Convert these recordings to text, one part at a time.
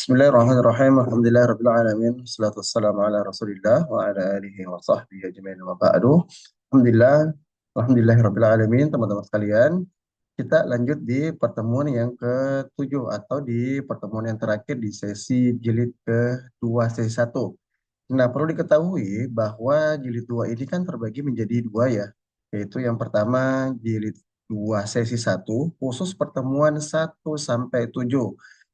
Bismillahirrahmanirrahim. Alhamdulillahirabbil alamin. Wassalatu wassalamu ala Rasulillah wa ala alihi wa sahbihi ajmain wa ba'du. Alhamdulillah, alhamdulillahirabbil alamin, teman-teman sekalian. Kita lanjut di pertemuan yang ke-7 atau di pertemuan yang terakhir di sesi jilid kedua sesi satu. Nah, perlu diketahui bahwa jilid 2 ini kan terbagi menjadi dua ya, yaitu yang pertama jilid 2 sesi satu khusus pertemuan 1 sampai 7,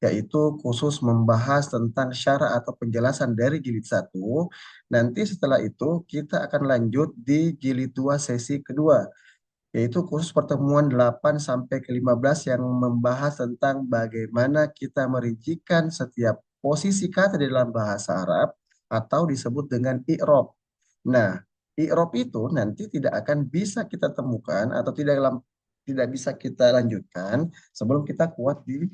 yaitu khusus membahas tentang syarah atau penjelasan dari jilid satu. Nanti setelah itu kita akan lanjut di jilid 2 sesi kedua, yaitu khusus pertemuan 8 sampai ke 15 yang membahas tentang bagaimana kita merincikan setiap posisi kata di dalam bahasa Arab atau disebut dengan i'rab. Nah, i'rab itu nanti tidak akan bisa kita temukan atau tidak bisa kita lanjutkan sebelum kita kuat di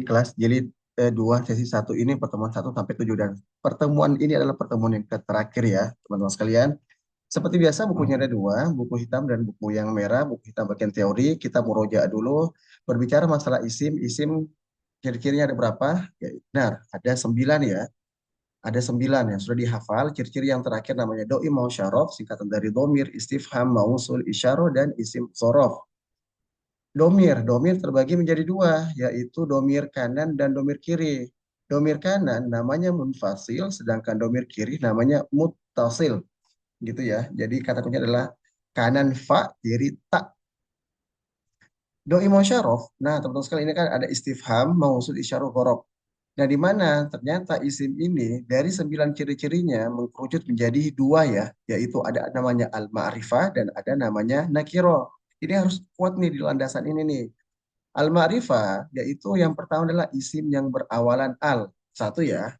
kelas jilid 2 sesi satu ini, pertemuan 1 sampai 7, dan pertemuan ini adalah pertemuan yang terakhir ya teman-teman sekalian. Seperti biasa, bukunya ada dua, buku hitam dan buku yang merah. Buku hitam bagian teori, kita murojaah dulu. Berbicara masalah isim, isim ciri-cirinya ada berapa? Ya, benar, ada 9 ya. Ada 9 yang sudah dihafal. Ciri-ciri yang terakhir namanya doi mau syaraf, singkatan dari domir, istifham, mausul, isyaro, dan isim zorof. Domir terbagi menjadi dua, yaitu domir kanan dan domir kiri. Domir kanan namanya munfasil, sedangkan domir kiri namanya muttasil gitu ya. Jadi kata kuncinya adalah kanan fa, kiri ta. Doi musyarof. Nah, teman-teman sekalian, ini kan ada istifham, mausul, isyarah, gorob. Nah, di mana ternyata isim ini dari 9 ciri-cirinya mengkerucut menjadi dua ya, yaitu ada namanya al-ma'rifah dan ada namanya nakiro. Ini harus kuat nih di landasan ini nih. Al-ma'rifah yaitu yang pertama adalah isim yang berawalan al. Satu ya.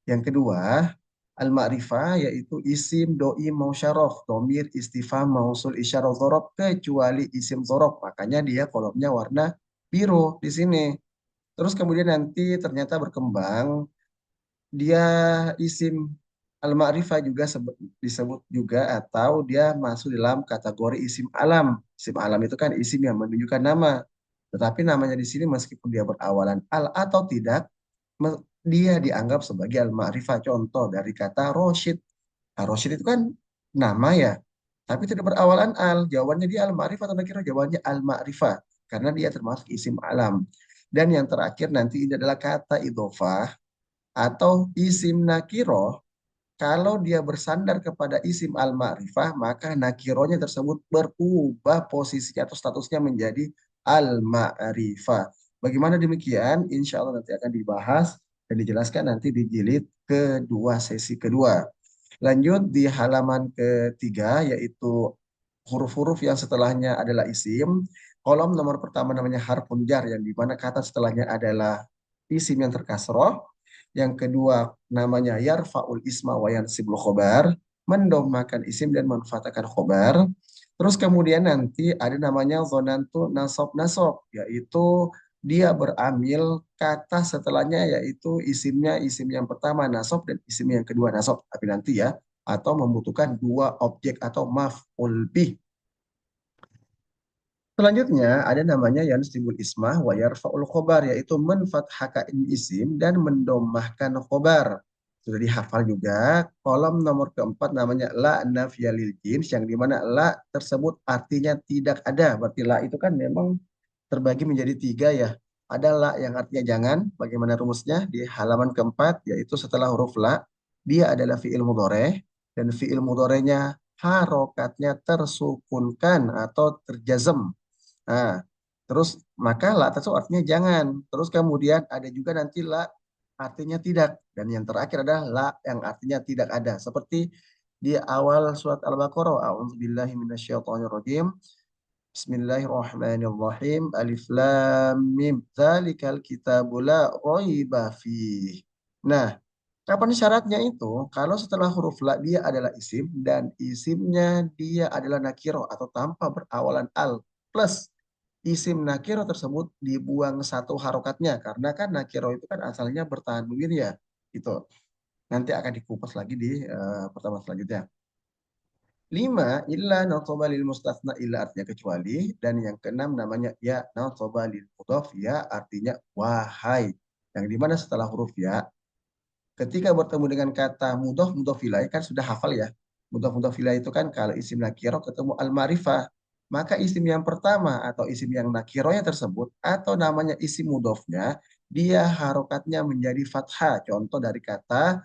Yang kedua, al-ma'rifah yaitu isim doi mausyaraf, domir istifham mausul isyarah dzaraf kecuali isim dzaraf. Makanya dia kolomnya warna biru di sini. Terus kemudian nanti ternyata berkembang dia isim al-ma'rifah juga disebut juga atau dia masuk dalam kategori isim alam. Isim alam itu kan isim yang menunjukkan nama. Tetapi namanya di sini meskipun dia berawalan al atau tidak, dia dianggap sebagai al-ma'rifah. Contoh dari kata Roshid. Nah, Roshid itu kan nama ya, tapi tidak berawalan al. Jawabannya dia al-ma'rifah atau nakirah? Jawabannya al-ma'rifah. Karena dia termasuk isim alam. Dan yang terakhir nanti ini adalah kata idhofah atau isim nakiroh. Kalau dia bersandar kepada isim al-ma'rifah, maka nakirohnya tersebut berubah posisinya atau statusnya menjadi al-ma'rifah. Bagaimana demikian? Insya Allah nanti akan dibahas dan dijelaskan nanti di jilid kedua sesi kedua. Lanjut di halaman ketiga, yaitu huruf-huruf yang setelahnya adalah isim. Kolom nomor pertama namanya harfun jar, yang dimana kata setelahnya adalah isim yang terkasroh. Yang kedua namanya yarfa'ul isma wa yansibul khobar, mendomahkan isim dan menfatahkan khobar. Terus kemudian nanti ada namanya zonantu nasob, yaitu dia berambil kata setelahnya, yaitu isimnya isim yang pertama nasob dan isim yang kedua nasob. Tapi nanti ya, atau membutuhkan dua objek atau maf'ul bih. Selanjutnya ada namanya yansibul ismah wa yarfa'ul khobar, yaitu menfathahkan isim dan mendomahkan khobar. Sudah dihafal juga. Kolom nomor keempat namanya la nafiyah lil jins, yang dimana la tersebut artinya tidak ada. Berarti la itu kan memang terbagi menjadi tiga ya. Ada la yang artinya jangan. Bagaimana rumusnya? Di halaman keempat, yaitu setelah huruf la, dia adalah fi'il mudhoreh, dan fi'il mudhorehnya harokatnya tersukunkan atau terjazem. Nah, terus maka la tersebut artinya jangan. Terus kemudian ada juga nanti la artinya tidak. Dan yang terakhir adalah la yang artinya tidak ada. Seperti di awal surat Al-Baqarah. A'udzubillahi minasyaitonirrajim. Bismillahirrahmanirrahim. Alif lam mim. Dzalikal kitabu la raiba fih. Nah, kapan syaratnya itu? Kalau setelah huruf la dia adalah isim dan isimnya dia adalah nakiro atau tanpa berawalan al, plus isim nakiro tersebut dibuang satu harokatnya, karena kan nakiro itu kan asalnya bertahan ya gitu. Nanti akan dikupas lagi di pertemuan selanjutnya. 5 illa nasoba lil mustasna, illa artinya kecuali, dan yang keenam namanya ya nasoba lil mudhof ya artinya wahai. Yang dimana setelah huruf ya, ketika bertemu dengan kata mudhof mudhof ilaih kan sudah hafal ya. Mudhof mudhof ilaih itu kan kalau isim nakiro ketemu al-ma'rifah, maka isim yang pertama atau isim yang nakirohnya tersebut atau namanya isim mudhofnya dia harokatnya menjadi fathah. Contoh dari kata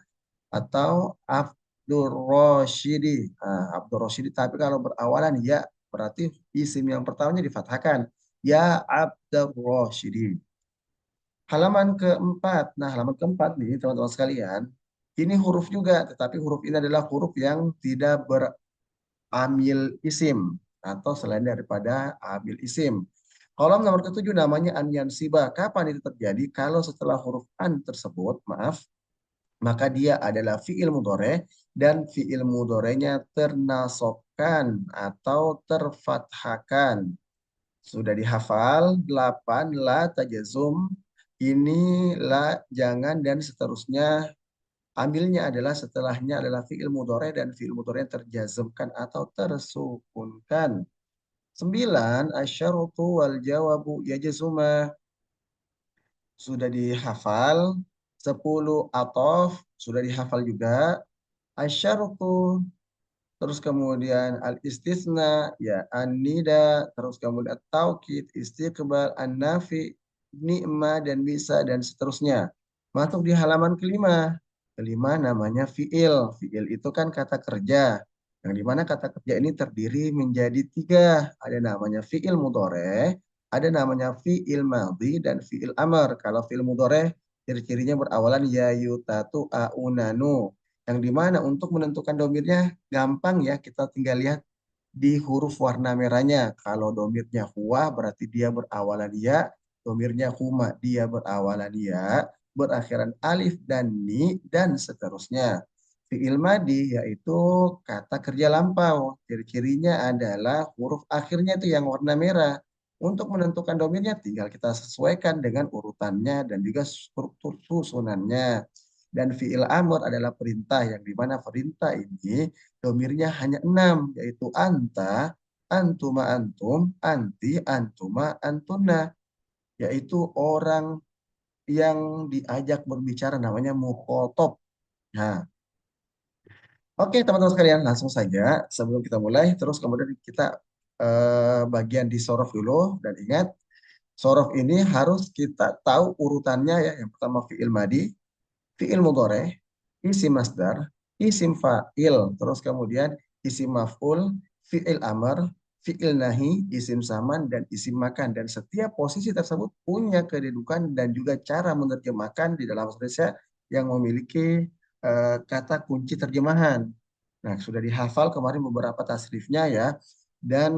atau Abdur Roshidi. Nah, Abdur Roshidi tapi kalau berawalan ya berarti isim yang pertamanya difathahkan. Ya Abdur Roshidi. Halaman keempat. Nah, halaman keempat nih teman-teman sekalian. Ini huruf juga, tetapi huruf ini adalah huruf yang tidak beramil isim atau selain daripada amil isim. Kolom nomor ketujuh namanya an yansiba. Kapan itu terjadi? Kalau setelah huruf an tersebut, maaf, maka dia adalah fiil mudhore dan fiil mudhorenya ternasobkan atau terfathahkan. Sudah dihafal 8 la tajazum, ini la jangan dan seterusnya ambilnya adalah setelahnya adalah fiil mudhore dan fiil mudhore terjazmkan atau tersukunkan. 9 asyaratu wal jawabu yajzuma sudah dihafal. 10 atof sudah dihafal juga. Asyaratu, terus kemudian al istisna ya an-nida, terus kemudian at-taukid, istiqbal, an-nafi, ni'ma dan bisa dan seterusnya. Masuk di halaman kelima. Kelima namanya fiil. Fiil itu kan kata kerja. Yang dimana kata kerja ini terdiri menjadi tiga. Ada namanya fiil mudhore, ada namanya fiil madhi dan fiil amr. Kalau fiil mudhore ciri-cirinya berawalan ya yutatu aunanu. Yang dimana untuk menentukan domirnya gampang ya, kita tinggal lihat di huruf warna merahnya. Kalau domirnya huwa berarti dia berawalan ya, domirnya huma dia berawalan ya, berakhiran alif dan ni dan seterusnya. Fi'il madi yaitu kata kerja lampau. Ciri-cirinya adalah huruf akhirnya itu yang warna merah. Untuk menentukan domirnya tinggal kita sesuaikan dengan urutannya dan juga struktur susunannya. Dan fi'il amr adalah perintah yang dimana perintah ini domirnya hanya 6 yaitu anta, antuma antum, anti, antuma antuna, yaitu orang yang diajak berbicara namanya mukhotob. Nah, oke teman-teman sekalian langsung saja sebelum kita mulai terus kemudian kita bagian di sorof dulu dan ingat sorof ini harus kita tahu urutannya ya. Yang pertama fi'il madi, fi'il mudhore, isim masdar, isim fa'il, terus kemudian isim maf'ul, fi'il amr, fi'il nahi, isim saman, dan isim makan. Dan setiap posisi tersebut punya kedudukan dan juga cara menerjemahkan di dalam bahasa Indonesia yang memiliki kata kunci terjemahan. Nah, sudah dihafal kemarin beberapa tasrifnya ya. Dan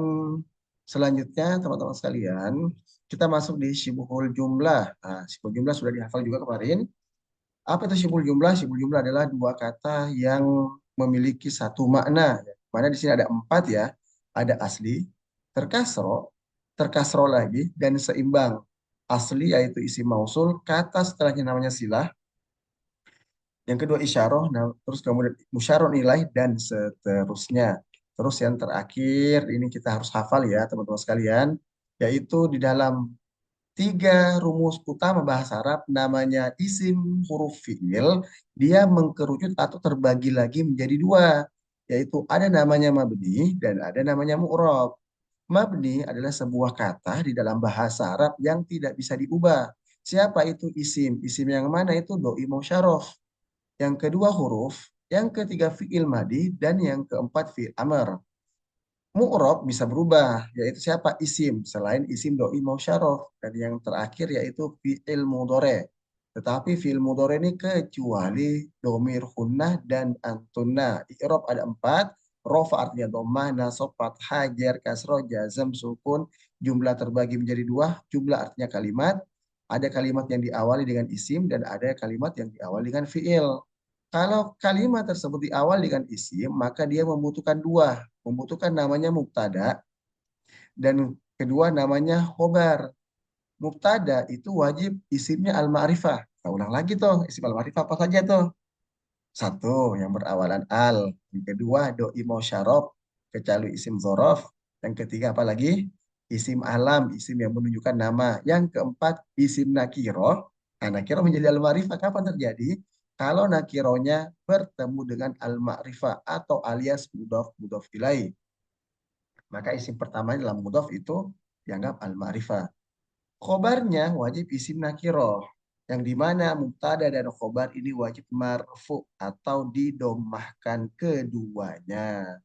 selanjutnya teman-teman sekalian, kita masuk di syibuhul jumlah. Nah, syibuhul jumlah sudah dihafal juga kemarin. Apa itu syibul jumlah? Syibul jumlah adalah dua kata yang memiliki satu makna. Mana di sini ada empat ya. Ada asli, terkasro, terkasro lagi, dan seimbang. Asli yaitu isi mausul, kata setelahnya namanya silah. Yang kedua isyarah, nah, terus kemudian musyarah nilai, dan seterusnya. Terus yang terakhir, ini kita harus hafal ya teman-teman sekalian, yaitu di dalam tiga rumus utama bahasa Arab namanya isim huruf fiil, dia mengkerucut atau terbagi lagi menjadi dua, yaitu ada namanya mabni dan ada namanya mu'rab. Mabni adalah sebuah kata di dalam bahasa Arab yang tidak bisa diubah. Siapa itu isim? Isim yang mana itu doi musyarraf. Yang kedua huruf, yang ketiga fiil madi dan yang keempat fiil amr. Mu'rob bisa berubah, yaitu siapa? Isim, selain isim doi mausyarof. Dan yang terakhir yaitu fi'il mudore. Tetapi fi'il mudore ini kecuali domir hunnah dan antunna. I'rob ada empat, rofa artinya domah, nasob, fathah, jar, kasro, jazm, sukun. Jumlah terbagi menjadi dua, jumlah artinya kalimat. Ada kalimat yang diawali dengan isim dan ada kalimat yang diawali dengan fi'il. Kalau kalimat tersebut diawali dengan isim, maka dia membutuhkan dua. Membutuhkan namanya mubtada dan kedua namanya khobar. Mubtada itu wajib isimnya al-ma'rifah. Kita ulang lagi tuh, isim al-ma'rifah apa saja tuh? Satu, yang berawalan al. Yang kedua, doi mau syarof, kecuali isim zorof. Yang ketiga apa lagi? isim alam, isim yang menunjukkan nama. Yang keempat, isim nakiroh. Nah, nakiroh menjadi al-ma'rifah kapan terjadi? Kalau nakirohnya bertemu dengan al-ma'rifah atau alias mudhof mudhof ilaih. Maka isim pertama dalam mudhof itu dianggap al-ma'rifah. Khobarnya wajib isim nakiroh. Yang dimana mubtada dan khobar ini wajib marfu atau didomahkan keduanya.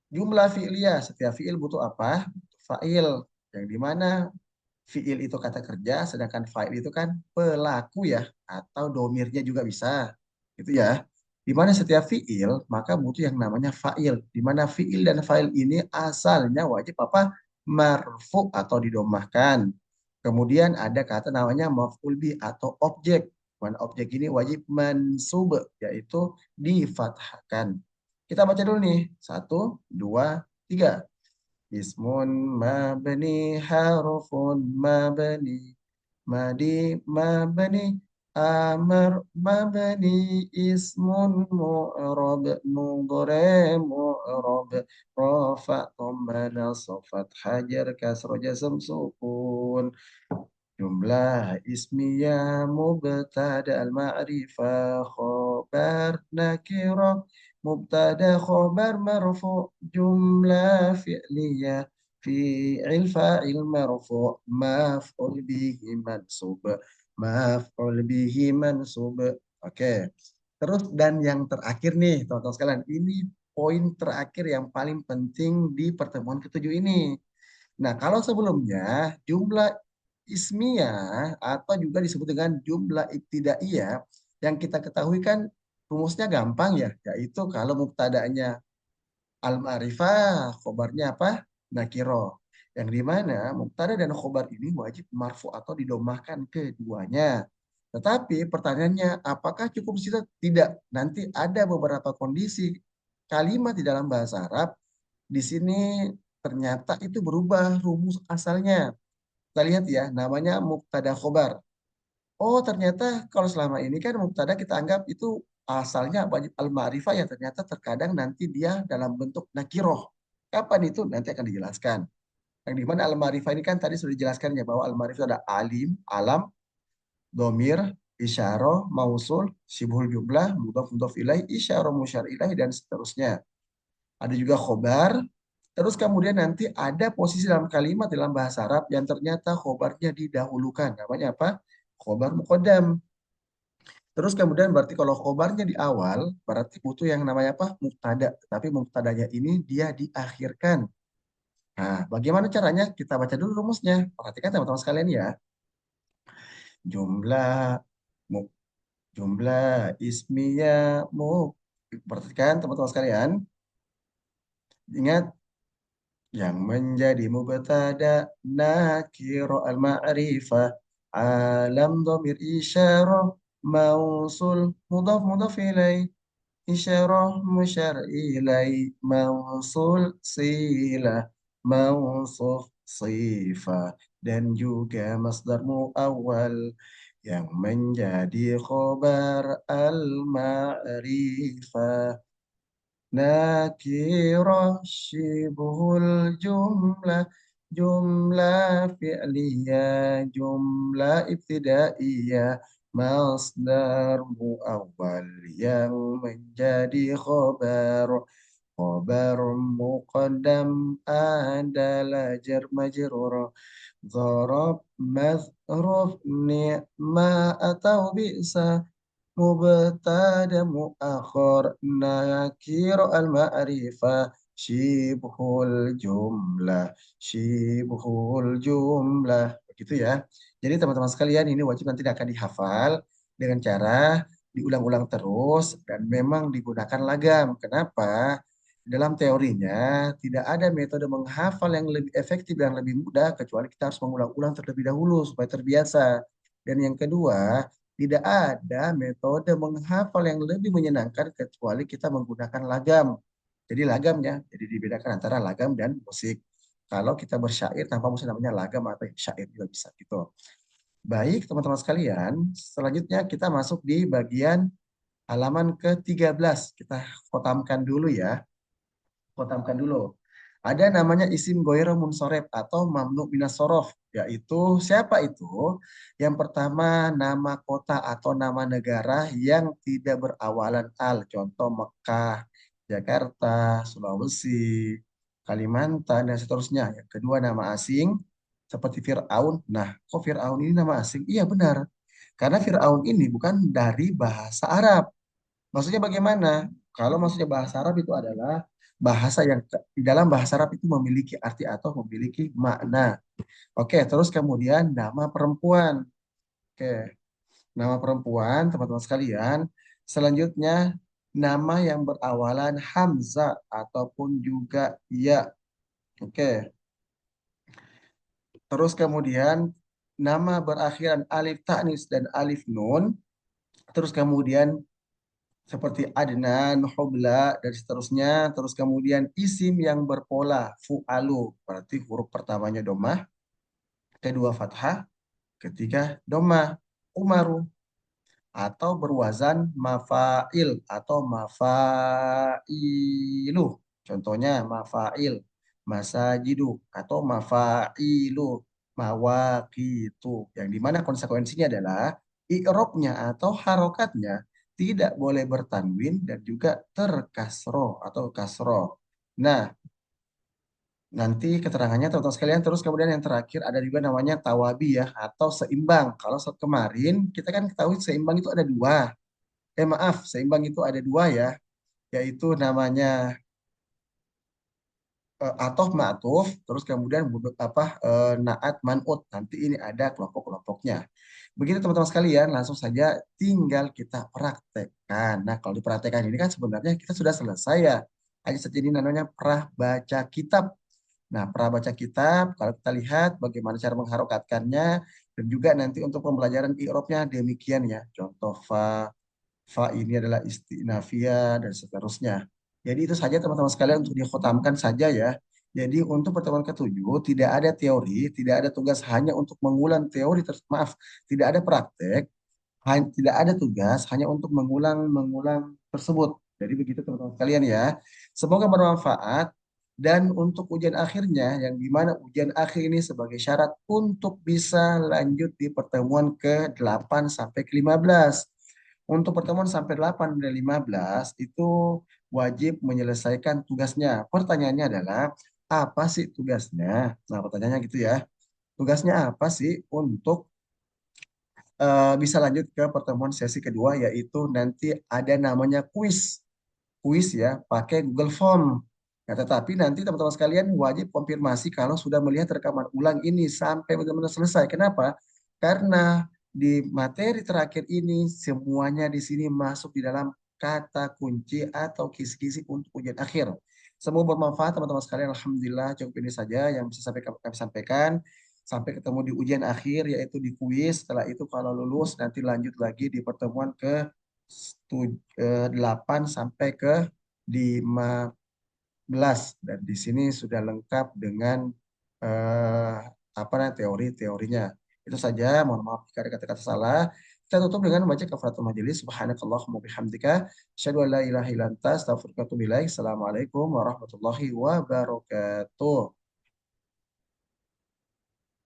Jumlah fi'liyah, setiap fi'il butuh apa? Butuh fa'il. Yang dimana fi'il itu kata kerja, sedangkan fa'il itu kan pelaku ya, atau domirnya juga bisa. Gitu ya. Di mana setiap fi'il, maka butuh yang namanya fa'il. Di mana fi'il dan fa'il ini asalnya wajib apa? Marfu atau didomahkan. Kemudian ada kata namanya maf'ul bih atau objek. Mana objek ini wajib mansub, yaitu difathahkan. Kita baca dulu nih. Satu, dua, tiga. Ismun mabni harfun mabni madi mabni amar mabni ismun mu'rab mudhari mu'rab rafa dhamma nasafat hajar kasra jazm sukun. Jumlah ismiyah mubtada al-ma'rifah khobar nakirah mubtada khobar marfu jumlah fi'liyah fi'il fa'il marfu maf'ul bihi mansub maf'ul bihi mansub. Oke. Terus dan yang terakhir nih teman-teman sekalian, ini poin terakhir yang paling penting di pertemuan ketujuh ini. Nah, kalau sebelumnya jumlah ismiyah atau juga disebut dengan jumlah ibtidaiyah yang kita ketahui kan rumusnya gampang ya, yaitu kalau mubtada'nya al-ma'rifah, khobarnya apa? Nakiro. Yang dimana mubtada dan khobar ini wajib marfu atau didomahkan keduanya. Tetapi pertanyaannya, apakah cukup situ? Tidak. Nanti ada beberapa kondisi kalimat di dalam bahasa Arab di sini ternyata itu berubah rumus asalnya. Kita lihat ya, namanya mubtada khobar. Oh, ternyata kalau selama ini kan mubtada kita anggap itu asalnya wajib al-ma'rifah ya, ternyata terkadang nanti dia dalam bentuk nakiroh. Kapan itu? Nanti akan dijelaskan. Yang dimana al-ma'rifah ini kan tadi sudah dijelaskan ya, bahwa al-ma'rifah ada alim, alam, domir, isyarah, mausul, sibhul jumlah, mudhaf mudhaf ilaih, isyarah musyar ilaih, dan seterusnya. Ada juga khobar. Terus kemudian nanti ada posisi dalam kalimat dalam bahasa Arab yang ternyata khobarnya didahulukan. Namanya apa? Khobar muqaddam. Terus kemudian berarti kalau khobarnya di awal, berarti butuh yang namanya apa? Mubtada. Tapi mubtadanya ini dia diakhirkan. Nah, bagaimana caranya? Kita baca dulu rumusnya. Perhatikan teman-teman sekalian ya. Jumlah mu- jumlah ismiyah perhatikan teman-teman sekalian. Ingat yang menjadi mubtada nakiro al-ma'rifah alam dhamir isyarah mausul mudhaf mudhaf ilaih isyarah musyar ilaih mausul silah mausuf sifah dan juga masdar muawwal yang menjadi khobar al-ma'rifah. Nakirah syibhul jumlah jumlah fi'liyah jumlah ibtidaiyah masdar muawwal yang menjadi khobar muqaddam adalah jar majrur zarab mazruf ni'ma atau bisa mubtada muakhir nakir al-ma'rifah syibhul jumlah begitu ya. Jadi teman-teman sekalian ini wajib nanti akan dihafal dengan cara diulang-ulang terus dan memang digunakan lagam. Kenapa? Dalam teorinya tidak ada metode menghafal yang lebih efektif dan lebih mudah kecuali kita harus mengulang-ulang terlebih dahulu supaya terbiasa. Dan yang kedua, tidak ada metode menghafal yang lebih menyenangkan kecuali kita menggunakan lagam. Jadi lagamnya, jadi dibedakan antara lagam dan musik. Kalau kita bersyair tanpa musik namanya lagam atau syair juga bisa gitu. Baik teman-teman sekalian, selanjutnya kita masuk di bagian halaman ke-13. Kita khotamkan dulu ya. Khotamkan dulu. Ada namanya isim goiro munsoref atau mamnu minas sorof, yaitu siapa itu? Yang pertama nama kota atau nama negara yang tidak berawalan al. Contoh Mekah, Jakarta, Sulawesi, Kalimantan, dan seterusnya. Yang kedua nama asing seperti Fir'aun. Nah, kok Fir'aun ini nama asing? Iya benar. Karena Fir'aun ini bukan dari bahasa Arab. Maksudnya bagaimana? Kalau maksudnya bahasa Arab itu adalah bahasa yang di dalam bahasa Arab itu memiliki arti atau memiliki makna. Oke, terus kemudian nama perempuan. Oke, nama perempuan, teman-teman sekalian. Selanjutnya, nama yang berawalan Hamzah ataupun juga ya. Oke, terus kemudian nama berakhiran alif ta'nis dan alif nun. Terus kemudian seperti Adnan, Hubla, dan seterusnya. Terus kemudian isim yang berpola, fu'alu, berarti huruf pertamanya domah, kedua fathah, ketiga domah, Umaru, atau berwazan mafail atau mafailu. Contohnya mafail, masajidu, atau mafailu, mawakitu. Yang dimana konsekuensinya adalah i'robnya atau harokatnya tidak boleh bertanwin dan juga terkasroh atau kasroh. Nah, nanti keterangannya teman-teman sekalian. Terus kemudian yang terakhir ada juga namanya tawabi ya atau seimbang. Kalau saat kemarin kita kan ketahui seimbang itu ada dua. Maaf, seimbang itu ada dua ya, yaitu namanya atof ma'tuf, terus kemudian naat man'ut. Nanti ini ada kelompok-kelompoknya. Begitu teman-teman sekalian, langsung saja tinggal kita praktekkan. Nah, kalau dipraktekkan ini kan sebenarnya kita sudah selesai ya. Hanya saja ini namanya prah baca kitab. Nah, pra baca kitab, kalau kita lihat bagaimana cara mengharokatkannya, dan juga nanti untuk pembelajaran i'robnya demikian ya. Contoh fa ini adalah istinafia, dan seterusnya. Jadi itu saja teman-teman sekalian untuk dikhotamkan saja ya. Jadi untuk pertemuan ketujuh tidak ada teori, tidak ada tugas hanya untuk mengulang teori, maaf, tidak ada praktek, tidak ada tugas hanya untuk mengulang-mengulang tersebut. Jadi begitu teman-teman sekalian ya. Semoga bermanfaat. Dan untuk ujian akhirnya, yang dimana ujian akhir ini sebagai syarat untuk bisa lanjut di pertemuan ke-8 sampai ke-15. Untuk pertemuan sampai 8 dan 15 itu wajib menyelesaikan tugasnya. Pertanyaannya adalah, apa sih tugasnya? Nah, pertanyaannya gitu ya. Tugasnya apa sih untuk bisa lanjut ke pertemuan sesi kedua, yaitu nanti ada namanya kuis. Kuis ya, pakai Google Form. Nah, tetapi nanti teman-teman sekalian wajib konfirmasi kalau sudah melihat rekaman ulang ini sampai benar-benar selesai. Kenapa? Karena di materi terakhir ini semuanya di sini masuk di dalam kata kunci atau kisi-kisi untuk ujian akhir. Semoga bermanfaat teman-teman sekalian. Alhamdulillah cukup ini saja yang bisa kami sampaikan. Sampai ketemu di ujian akhir yaitu di kuis. Setelah itu kalau lulus nanti lanjut lagi di pertemuan ke 8 sampai ke 15, dan di sini sudah lengkap dengan eh, apa namanya teori-teorinya. Itu saja, mohon maaf jika ada kata-kata salah. Kita tutup dengan membaca kafaratul majelis. Subhanakallahumma bihamdika asyhadu an la ilaha illa anta astaghfiruka wa atubu ilaik. Assalamualaikum warahmatullahi wabarakatuh.